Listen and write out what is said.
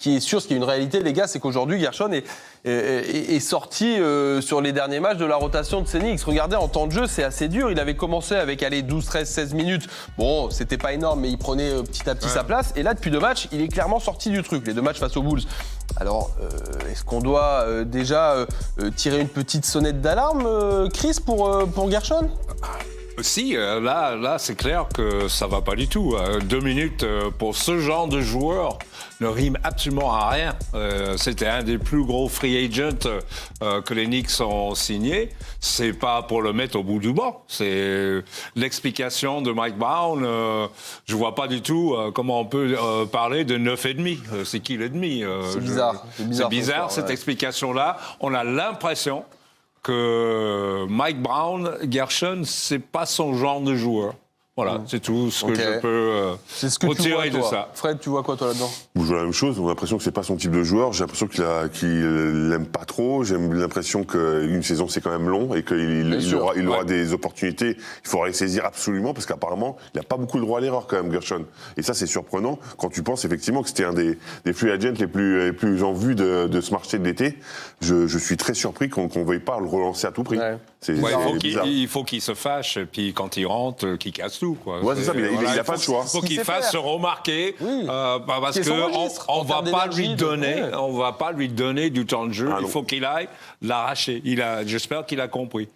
qui est sûr, ce qui est une réalité, les gars, c'est qu'aujourd'hui, Gershon est sorti sur les derniers matchs de la rotation de Sénix. Regardez, en temps de jeu, c'est assez dur. Il avait commencé avec 12, 13, 16 minutes. Bon, c'était pas énorme, mais il prenait petit à petit sa place. Et là, depuis 2 matchs, il est clairement sorti du truc. Les 2 matchs face aux Bulls. Alors, est-ce qu'on doit déjà tirer une petite sonnette d'alarme, Chris, pour Gershon ? Si, là, c'est clair que ça va pas du tout. 2 minutes pour ce genre de joueur ne rime absolument à rien. C'était un des plus gros free agents que les Knicks ont signé. C'est pas pour le mettre au bout du banc. C'est l'explication de Mike Brown. Je vois pas du tout comment on peut parler de 9,5. C'est qui le demi? C'est bizarre. C'est bizarre cette explication-là. On a l'impression que Mike Brown, Gershon, c'est pas son genre de joueur. Voilà, c'est tout ce que je peux retirer de ça. Fred, tu vois quoi, toi, là-dedans ? Je vois la même chose. On a l'impression que c'est pas son type de joueur. J'ai l'impression qu'il l'aime pas trop. J'ai l'impression qu'une saison, c'est quand même long et qu'il aura des opportunités. Il faudra les saisir absolument parce qu'apparemment, il n'a pas beaucoup le droit à l'erreur quand même, Gershon. Et ça, c'est surprenant quand tu penses effectivement que c'était un des free agents les plus en vue de ce marché de l'été. Je suis très surpris qu'on ne veuille pas le relancer à tout prix. Ouais. Il faut qu'il se fâche, puis quand il rentre, qu'il casse tout. Quoi. Ouais, c'est ça, mais il n'a pas de choix. Il faut qu'il fasse se remarquer, parce qu'on va pas lui donner du temps de jeu. Il faut qu'il aille l'arracher. J'espère qu'il a compris.